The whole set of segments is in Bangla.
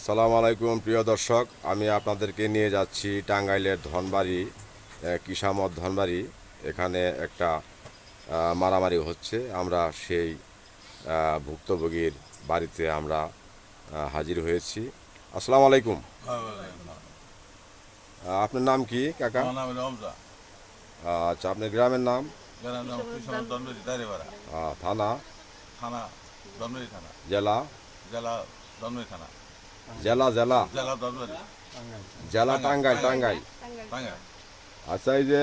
আসসালামু আলাইকুম প্রিয় দর্শক, আমি আপনাদেরকে নিয়ে যাচ্ছি টাঙ্গাইলের ধনবাড়ি, কিসামত ধনবাড়ি। এখানে একটা মারামারি হচ্ছে। আমরা সেই ভুক্তভোগীর বাড়িতে আমরা হাজির হয়েছি। আসসালামু আলাইকুম। আপনার নাম কি কাকা? আমার নাম হলো হামজা। আচ্ছা, আপনার গ্রামের নাম? গ্রামের নাম কৃষ্ণ দনবরি দাঁড়িপাড়া। থানা? থানা দনবরি থানা। জেলা? জেলা দনবরি থানা। জেলা জেলা জেলা দনবরি। জেলা টাঙ্গাইল টাঙ্গাইল। টাঙ্গাইল। আচ্ছা, এই যে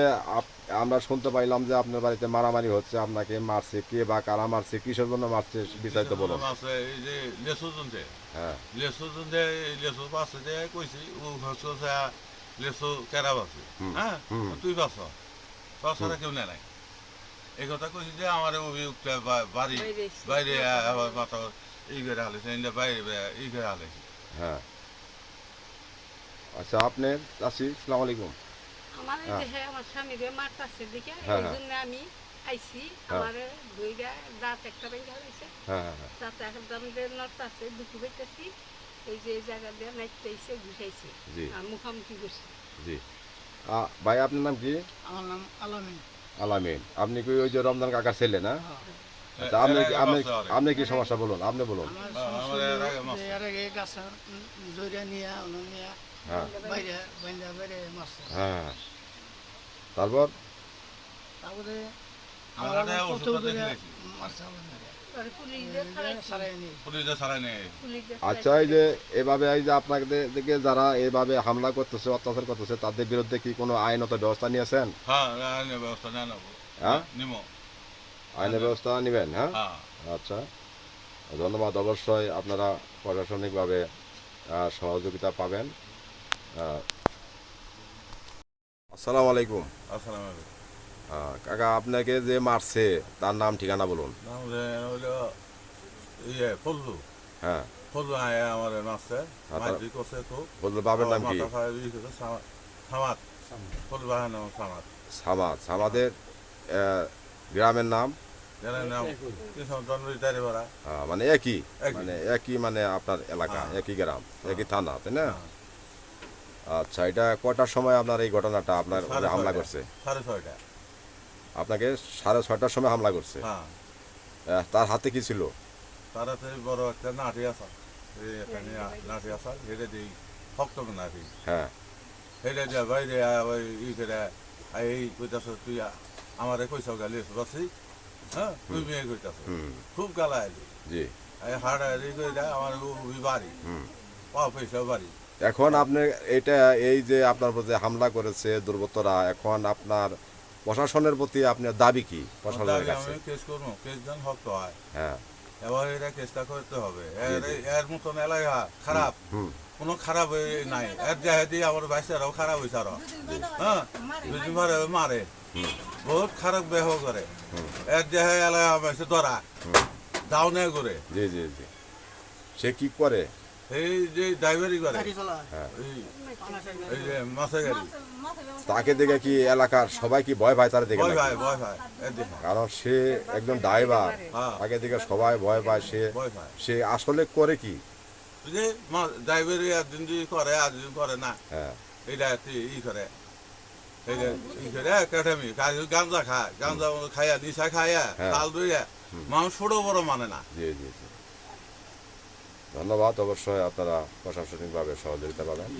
আমরা শুনতে পাইলাম যে আপনার বাড়িতে মারামারি হচ্ছে, আপনাকে মারছে কে বা কারা মারছে, কিসের জন্য মারছে বিস্তারিত বলুন। আছে এই যে লেসু জনতে হ্যাঁ লেসু জনতে লেসু পাশে যে কইছি ও হচ্ছে লেসু কেরা বাসে। হ্যাঁ তুই বাস তোর ছাড়া কেউ নেয় নাই এই কথা কইছি যে আমার অভিযুক্ত বাড়ি বাইরে আবার মাথা ই করে হালেছে বাইরে ই করে হালেছে। হ্যাঁ। আচ্ছা, আপনার চাচি? সালাম আলাইকুম। আমার এই যে আমার স্বামী রে মারতাছে দিকে হ্যাঁ, এই হ্যাঁ। জন্য আমি আইছি। হ্যাঁ। আমার দুইটা দাঁত একটা ভেঙে গেছে, হ্যাঁ হ্যাঁ দাঁত একদম নড়তাছে, দুঃখ পেতেছি। এই যে এই জায়গা দিয়ে নাচতেছে, ঘুষাইছে, জি আর মুখামুখি করছি। জি। ভাই, আপনার নাম কি? আমার নাম আলামিন। আলামিন। আপনি কি ওই যে রমজান কাকার ছেলে না? আচ্ছা, আপনি কি সমস্যা বলুন, আপনি বলুন। আমার এর আগে মারছে। এর আগে গাছ জড়িয়ে নিয়ে হ্যাঁ বাইরে বাইরে মারছে। হ্যাঁ। তারপর? তারপরে আমার একটা ওষুধ পাতি খেয়েছি। পুলিশে ছাড়াই নেই। আচ্ছা, এই যে এভাবে এই যে আপনাদের দিকে যারা এভাবে হামলা করতেছে, অত্যাচার করতেছে, তাদের বিরুদ্ধে কি কোনো আইনত ব্যবস্থা নিয়েছেন? হ্যাঁ আইনের ব্যবস্থা নেন হ্যাঁ, নিমো। আইনের ব্যবস্থা নেবেন? হ্যাঁ। হ্যাঁ আচ্ছা, ধন্যবাদ। অবশ্যই আপনারা প্রশাসনিকভাবে সহযোগিতা পাবেন। আসসালামু আলাইকুম। আসসালামু আলাইকুম। কাকা, আপনাকে যে মারছে তার নাম ঠিকানা বলুন। নাম হলো ইয়ে ফজলু। হ্যাঁ। ফজলু আয়া আমার মারছে হ্যাঁ, মারধর করছে খুব। ফজলুর বাবার নাম কি? মাথা ফাড়া দিয়ে গেছে সামাদ। ফজলু ভাইয়ের নাম সামাদ। সামাদ। সামাদের গ্রামের নাম? জেলার নাম কৃষ্ণ দনবরি দাঁড়িপাড়া। মানে একই, মানে আপনার এলাকা, হ্যাঁ। একই গ্রাম, একই থানা, তাই না? হ্যাঁ। আচ্ছা, এটা কয়টার সময় আপনার এই ঘটনাটা আপনার উপরে হামলা করছে? 6:30। আপনাকে 6:30টার সময় হামলা করছে? হ্যাঁ। তার হাতে কি ছিল? তার হাতে বড় একটা নাটি আসা। এই এখানে নাটি আসা হেঁটে দিই শক্ত নাটি। হ্যাঁ হেঁটে দিয়ে বাইরে ওই ই করে এই কইতাছ তুই আমারে কইস গালি বাসি। হ্যাঁ তুই মেয়ে কইতাছ খুব গালা আইলি। জি। এই হাড়া ই করে দেয় আমার বাড়ি পাও পয়সা বাড়ি। এখন আপনি এটা, এই যে আপনার প্রতি হামলা করেছে দুর্বৃত্তরা, এখন আপনার প্রশাসনের প্রতি আপনার দাবি কি প্রশাসনের কাছে? আমি কেস করবো, কেস দেন শক্ত হয়। হ্যাঁ। এবার এটা চেষ্টা করতে হবে। এর মতন এলাকা খারাপ কোনো খারাপ নাই। এর দেহে দিয়ে আমার বাইসারাও খারাপ হয়েছে আরো। হ্যাঁ দুদিন পরে মারে বহুত খারাপ দেহ করে। এর দেহে এলাকা হয়েছে ধরা দাও নেই করে। জি জি জি। সে কি করে? এই যে ড্রাইভারি করে হ্যাঁ। এই যে মাছের গাড়ি। তাকে দেখে কি এলাকার সবাই কি ভয় পায় তারা দেখে? ভয় নাকি? পায় ভয় পায় এর দেখে কারণ সে একজন ড্রাইভার, হ্যাঁ তাকে দেখে সবাই ভয় পায়। ভয় পায়। সে আসলে করে কি? যে ড্রাইভারি একদিন যদি করে একদিন করে না। হ্যাঁ। এইটা ই করে এইটা ই করে কাঠামি গাঞ্জা খায়, গাঞ্জা খাইয়া নিশা খাইয়া খাল ধুইয়া মানুষ ছোট বড় মানে না। জি জি জি। ধন্যবাদ। অবশ্যই আপনারা প্রশাসনিকভাবে সহযোগিতা পাবেন।